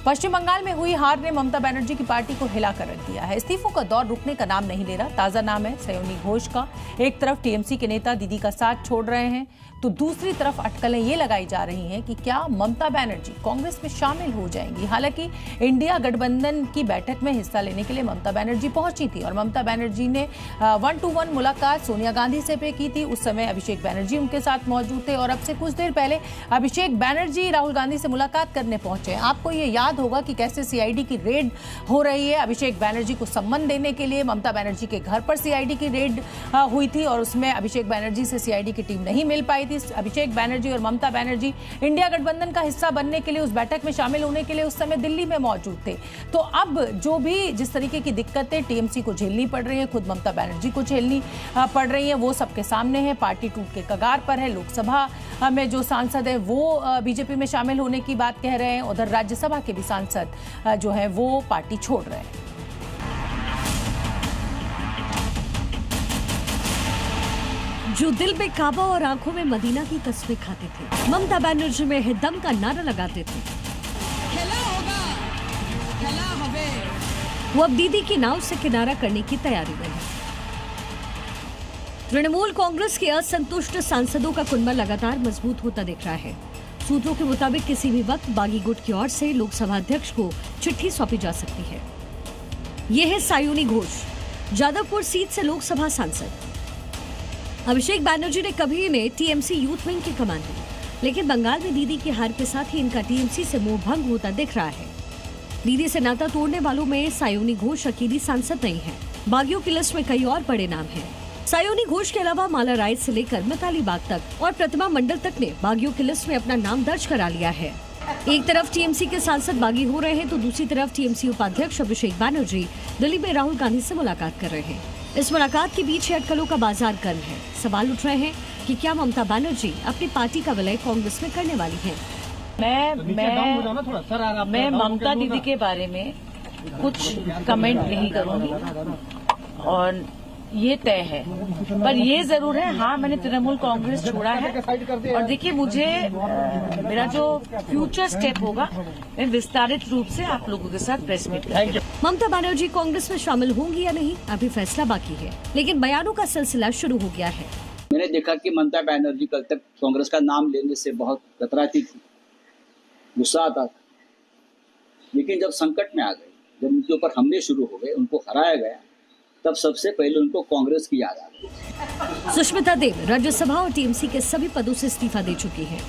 पश्चिम बंगाल में हुई हार ने ममता बनर्जी की पार्टी को हिला कर रख दिया है। इस्तीफों का दौर रुकने का नाम नहीं ले रहा। ताजा नाम है सयोनी घोष का। एक तरफ टीएमसी के नेता दीदी का साथ छोड़ रहे हैं तो दूसरी तरफ अटकलें ये लगाई जा रही हैं कि क्या ममता बनर्जी कांग्रेस में शामिल हो जाएंगी। हालांकि इंडिया गठबंधन की बैठक में हिस्सा लेने के लिए ममता बनर्जी पहुंची थी और ममता बनर्जी ने 1-to-1 मुलाकात सोनिया गांधी से भी की थी। उस समय अभिषेक बनर्जी उनके साथ मौजूद थे और अब से कुछ देर पहले अभिषेक बनर्जी राहुल गांधी से मुलाकात करने पहुंचे। आपको ये याद होगा कि कैसे सीआईडी की रेड हो रही है। अभिषेक बनर्जी को सम्मान देने के लिए ममता बनर्जी के घर पर सीआईडी की रेड हुई थी और उसमें अभिषेक बनर्जी से सीआईडी की टीम नहीं मिल पाई थी। अभिषेक बनर्जी और ममता बनर्जी इंडिया गठबंधन का हिस्सा बनने के लिए, उस बैठक में शामिल होने के लिए उस समय दिल्ली में मौजूद थे। तो अब जो भी जिस तरीके की दिक्कतें टीएमसी को झेलनी पड़ रही है, खुद ममता बनर्जी को झेलनी पड़ रही है, वो सबके सामने है। पार्टी टूट के कगार पर है। लोकसभा में जो सांसद है वो बीजेपी में शामिल होने की बात कह रहे हैं। उधर राज्यसभा के भी सांसद जो है वो पार्टी छोड़ रहे हैं। जो दिल में काबा और आंखों में मदीना की कस्में खाते थे, ममता बनर्जी में हिदम का नारा लगाते थे, खेला होगा, खेला हवे। वो अब दीदी की नाव से किनारा करने की तैयारी में है। तृणमूल कांग्रेस के असंतुष्ट सांसदों का कुनबा लगातार मजबूत होता दिख रहा है। सूत्रों के मुताबिक किसी भी वक्त बागी गुट की ओर से लोकसभा अध्यक्ष को चिट्ठी सौंपी जा सकती है। ये है सयोनी घोष, जादवपुर सीट से लोकसभा सांसद। अभिषेक बनर्जी ने कभी इन्हें टीएमसी यूथ विंग की कमान दी, लेकिन बंगाल में दीदी की हार के साथ ही इनका टीएमसी से मोह भंग होता दिख रहा है। दीदी से नाता तोड़ने वालों में सयोनी घोष अकेली सांसद नहीं है। बागियों की लिस्ट में कई और बड़े नाम हैं। सयोनी घोष के अलावा माला राय से लेकर मिताली बाग तक और प्रतिमा मंडल तक ने बागियों की लिस्ट में अपना नाम दर्ज करा लिया है। एक तरफ टीएमसी के सांसद बागी हो रहे हैं तो दूसरी तरफ टीएमसी उपाध्यक्ष अभिषेक बनर्जी दिल्ली में राहुल गांधी से मुलाकात कर रहे हैं। इस मुलाकात के बीच अटकलों का बाजार गर्म है। सवाल उठ रहे हैं कि क्या ममता बनर्जी अपनी पार्टी का विलय कांग्रेस में करने वाली हैं? मैं ममता दीदी के बारे में कुछ कमेंट नहीं करूंगी और ये तय है, पर ये जरूर है, हाँ मैंने तृणमूल कांग्रेस छोड़ा है और देखिए मुझे मेरा जो फ्यूचर स्टेप होगा मैं विस्तारित रूप से आप लोगों के साथ प्रेस मीट करूंगी। ममता बनर्जी कांग्रेस में शामिल होंगी या नहीं अभी फैसला बाकी है, लेकिन बयानों का सिलसिला शुरू हो गया है। मैंने देखा कि ममता बनर्जी कल तक कांग्रेस का नाम लेने से बहुत कतराती थी, गुस्सा आता था, लेकिन जब संकट में आ गई, जब उनके ऊपर हमले शुरू हो गए, उनको हराया गया, तब सबसे पहले उनको कांग्रेस की याद आ गई। सुष्मिता देव राज्यसभा और टीएमसी के सभी पदों से इस्तीफा दे चुकी हैं।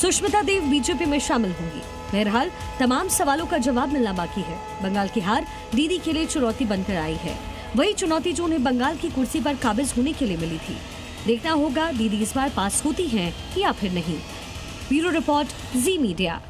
सुष्मिता देव बीजेपी में शामिल होंगी। बहरहाल तमाम सवालों का जवाब मिलना बाकी है। बंगाल की हार दीदी के लिए चुनौती बनकर आई है, वही चुनौती जो उन्हें बंगाल की कुर्सी पर काबिज होने के लिए मिली थी। देखना होगा दीदी इस बार पास होती हैं या फिर नहीं। ब्यूरो रिपोर्ट, जी मीडिया।